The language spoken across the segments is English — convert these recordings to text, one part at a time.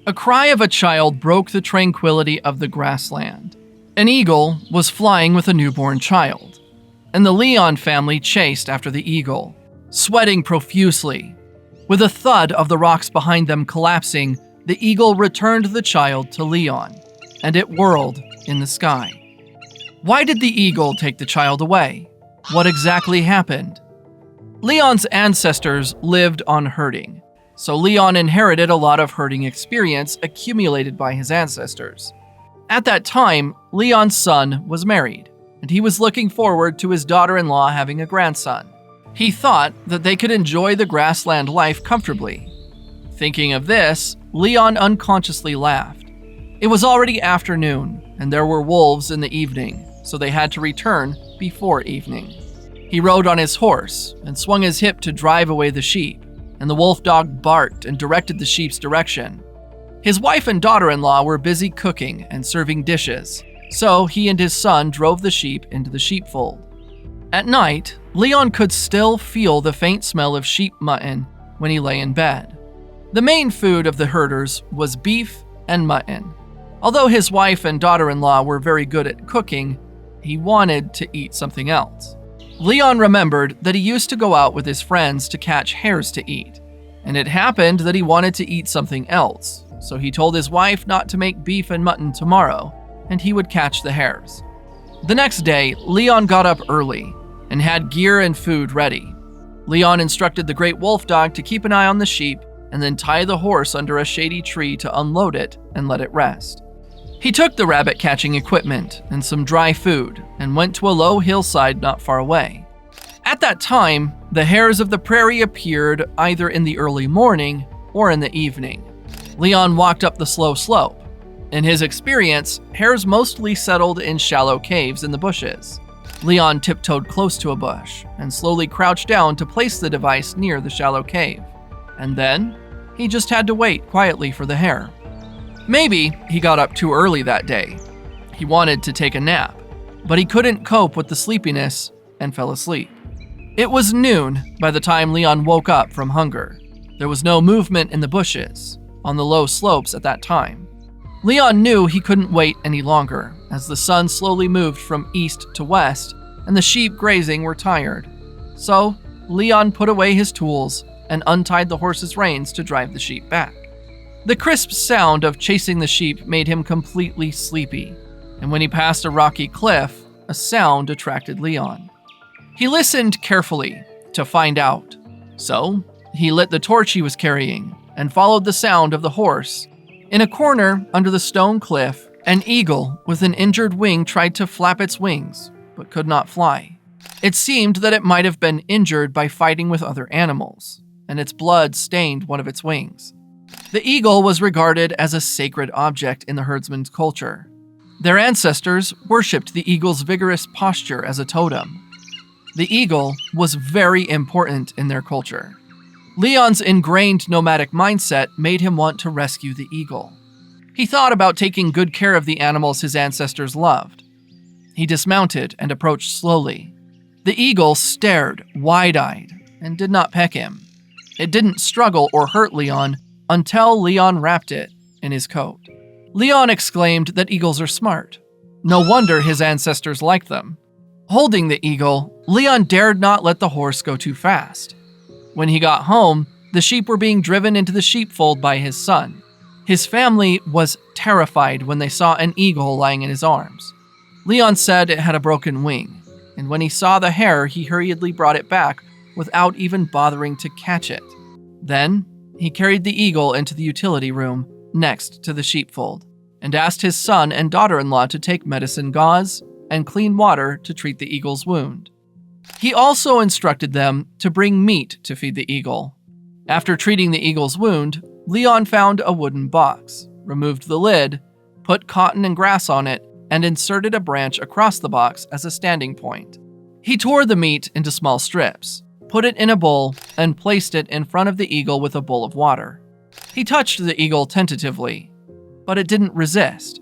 A cry of a child broke the tranquility of the grassland. An eagle was flying with a newborn child, and the Leon family chased after the eagle, sweating profusely. With a thud of the rocks behind them collapsing, the eagle returned the child to Leon, and it whirled in the sky. Why did the eagle take the child away? What exactly happened? Leon's ancestors lived on herding, so Leon inherited a lot of herding experience accumulated by his ancestors. At that time, Leon's son was married, and he was looking forward to his daughter-in-law having a grandson. He thought that they could enjoy the grassland life comfortably. Thinking of this, Leon unconsciously laughed. It was already afternoon, and there were wolves in the evening, so they had to return before evening. He rode on his horse and swung his hip to drive away the sheep, and the wolf dog barked and directed the sheep's direction. His wife and daughter-in-law were busy cooking and serving dishes, so he and his son drove the sheep into the sheepfold. At night, Leon could still feel the faint smell of sheep mutton when he lay in bed. The main food of the herders was beef and mutton. Although his wife and daughter-in-law were very good at cooking, he wanted to eat something else. Leon remembered that he used to go out with his friends to catch hares to eat, and it happened that he wanted to eat something else, so he told his wife not to make beef and mutton tomorrow, and he would catch the hares. The next day, Leon got up early and had gear and food ready. Leon instructed the great wolf dog to keep an eye on the sheep and then tie the horse under a shady tree to unload it and let it rest. He took the rabbit catching equipment and some dry food and went to a low hillside not far away. At that time, the hares of the prairie appeared either in the early morning or in the evening. Leon walked up the slow slope. In his experience, hares mostly settled in shallow caves in the bushes. Leon tiptoed close to a bush and slowly crouched down to place the device near the shallow cave. And then, he just had to wait quietly for the hare. Maybe he got up too early that day. He wanted to take a nap, but he couldn't cope with the sleepiness and fell asleep. It was noon by the time Leon woke up from hunger. There was no movement in the bushes on the low slopes at that time. Leon knew he couldn't wait any longer as the sun slowly moved from east to west and the sheep grazing were tired. So, Leon put away his tools and untied the horse's reins to drive the sheep back. The crisp sound of chasing the sheep made him completely sleepy, and when he passed a rocky cliff, a sound attracted Leon. He listened carefully to find out. So, he lit the torch he was carrying and followed the sound of the horse. In a corner under the stone cliff, an eagle with an injured wing tried to flap its wings, but could not fly. It seemed that it might have been injured by fighting with other animals, and its blood stained one of its wings. The eagle was regarded as a sacred object in the herdsman's culture. Their ancestors worshipped the eagle's vigorous posture as a totem. The eagle was very important in their culture. Leon's ingrained nomadic mindset made him want to rescue the eagle. He thought about taking good care of the animals his ancestors loved. He dismounted and approached slowly. The eagle stared wide-eyed and did not peck him. It didn't struggle or hurt Leon until Leon wrapped it in his coat. Leon exclaimed that eagles are smart. No wonder his ancestors liked them. Holding the eagle, Leon dared not let the horse go too fast. When he got home, the sheep were being driven into the sheepfold by his son. His family was terrified when they saw an eagle lying in his arms. Leon said it had a broken wing, and when he saw the hare, he hurriedly brought it back without even bothering to catch it. Then, he carried the eagle into the utility room next to the sheepfold and asked his son and daughter-in-law to take medicine gauze and clean water to treat the eagle's wound. He also instructed them to bring meat to feed the eagle. After treating the eagle's wound, Leon found a wooden box, removed the lid, put cotton and grass on it, and inserted a branch across the box as a standing point. He tore the meat into small strips, put it in a bowl, and placed it in front of the eagle with a bowl of water. He touched the eagle tentatively, but it didn't resist.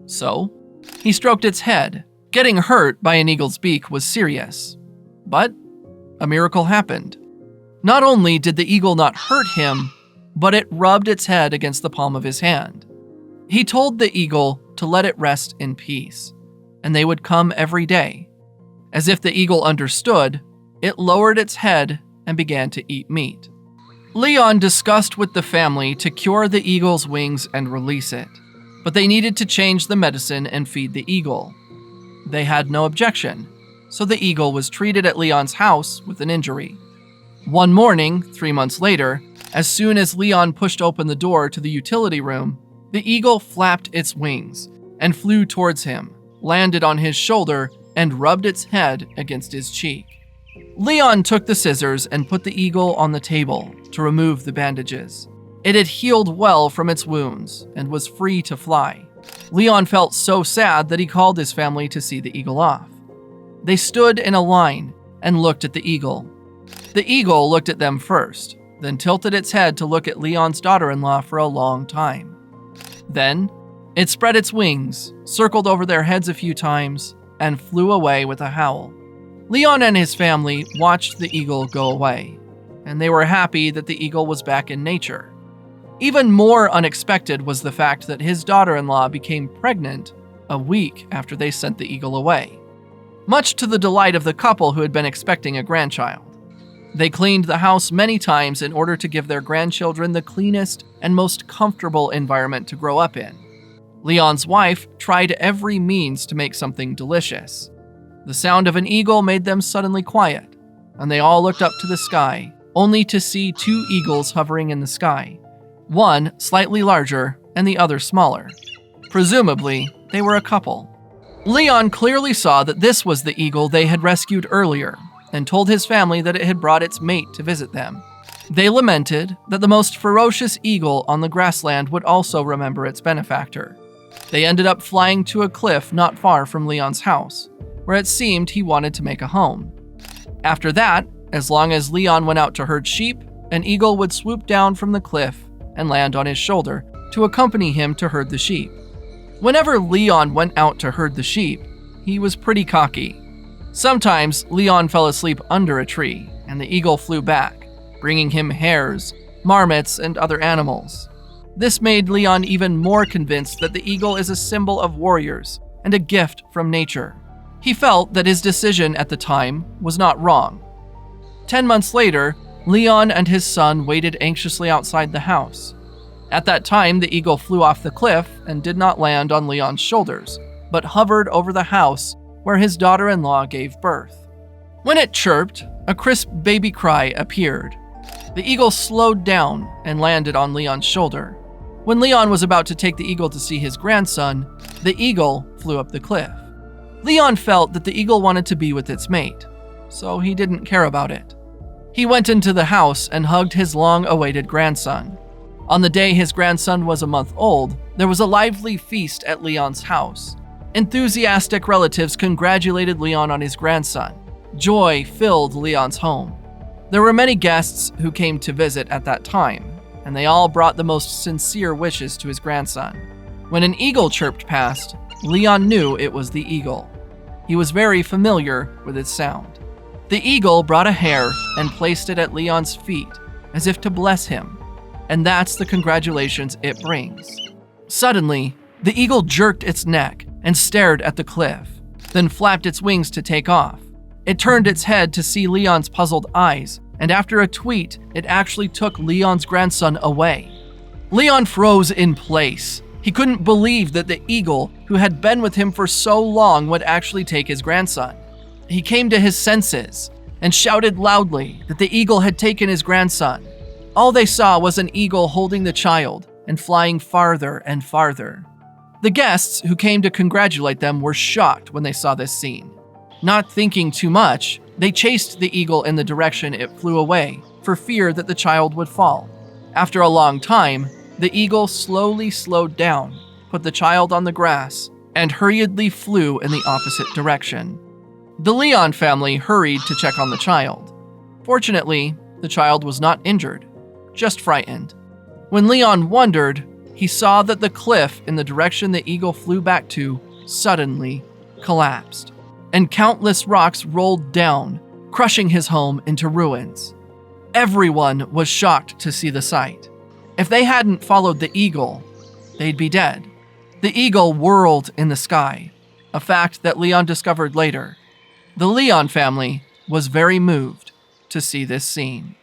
So, he stroked its head. Getting hurt by an eagle's beak was serious, but a miracle happened. Not only did the eagle not hurt him, but it rubbed its head against the palm of his hand. He told the eagle to let it rest in peace, and they would come every day. As if the eagle understood, it lowered its head and began to eat meat. Leon discussed with the family to cure the eagle's wings and release it, but they needed to change the medicine and feed the eagle. They had no objection, so the eagle was treated at Leon's house with an injury. One morning, 3 months later, as soon as Leon pushed open the door to the utility room, the eagle flapped its wings and flew towards him, landed on his shoulder, and rubbed its head against his cheek. Leon took the scissors and put the eagle on the table to remove the bandages. It had healed well from its wounds and was free to fly. Leon felt so sad that he called his family to see the eagle off. They stood in a line and looked at the eagle. The eagle looked at them first, then tilted its head to look at Leon's daughter-in-law for a long time. Then, it spread its wings, circled over their heads a few times, and flew away with a howl. Leon and his family watched the eagle go away, and they were happy that the eagle was back in nature. Even more unexpected was the fact that his daughter-in-law became pregnant a week after they sent the eagle away, much to the delight of the couple who had been expecting a grandchild. They cleaned the house many times in order to give their grandchildren the cleanest and most comfortable environment to grow up in. Leon's wife tried every means to make something delicious. The sound of an eagle made them suddenly quiet, and they all looked up to the sky, only to see 2 eagles hovering in the sky, one slightly larger and the other smaller. Presumably, they were a couple. Leon clearly saw that this was the eagle they had rescued earlier, and told his family that it had brought its mate to visit them. They lamented that the most ferocious eagle on the grassland would also remember its benefactor. They ended up flying to a cliff not far from Leon's house, where it seemed he wanted to make a home. After that, as long as Leon went out to herd sheep, an eagle would swoop down from the cliff and land on his shoulder to accompany him to herd the sheep. Whenever Leon went out to herd the sheep, he was pretty cocky. Sometimes Leon fell asleep under a tree, and the eagle flew back, bringing him hares, marmots, and other animals. This made Leon even more convinced that the eagle is a symbol of warriors and a gift from nature. He felt that his decision at the time was not wrong. 10 months later, Leon and his son waited anxiously outside the house. At that time, the eagle flew off the cliff and did not land on Leon's shoulders, but hovered over the house where his daughter-in-law gave birth. When it chirped, a crisp baby cry appeared. The eagle slowed down and landed on Leon's shoulder. When Leon was about to take the eagle to see his grandson, the eagle flew up the cliff. Leon felt that the eagle wanted to be with its mate, so he didn't care about it. He went into the house and hugged his long-awaited grandson. On the day his grandson was a month old, there was a lively feast at Leon's house. Enthusiastic relatives congratulated Leon on his grandson. Joy filled Leon's home. There were many guests who came to visit at that time, and they all brought the most sincere wishes to his grandson. When an eagle chirped past, Leon knew it was the eagle. He was very familiar with its sound. The eagle brought a hare and placed it at Leon's feet, as if to bless him, and that's the congratulations it brings. Suddenly, the eagle jerked its neck and stared at the cliff, then flapped its wings to take off. It turned its head to see Leon's puzzled eyes, and after a tweet, it actually took Leon's grandson away. Leon froze in place. He couldn't believe that the eagle, who had been with him for so long, would actually take his grandson. He came to his senses and shouted loudly that the eagle had taken his grandson. All they saw was an eagle holding the child and flying farther and farther. The guests who came to congratulate them were shocked when they saw this scene. Not thinking too much, they chased the eagle in the direction it flew away for fear that the child would fall. After a long time, the eagle slowly slowed down, put the child on the grass, and hurriedly flew in the opposite direction. The Leon family hurried to check on the child. Fortunately, the child was not injured, just frightened. When Leon wondered, he saw that the cliff in the direction the eagle flew back to suddenly collapsed, and countless rocks rolled down, crushing his home into ruins. Everyone was shocked to see the sight. If they hadn't followed the eagle, they'd be dead. The eagle whirled in the sky, a fact that Leon discovered later. The Leon family was very moved to see this scene.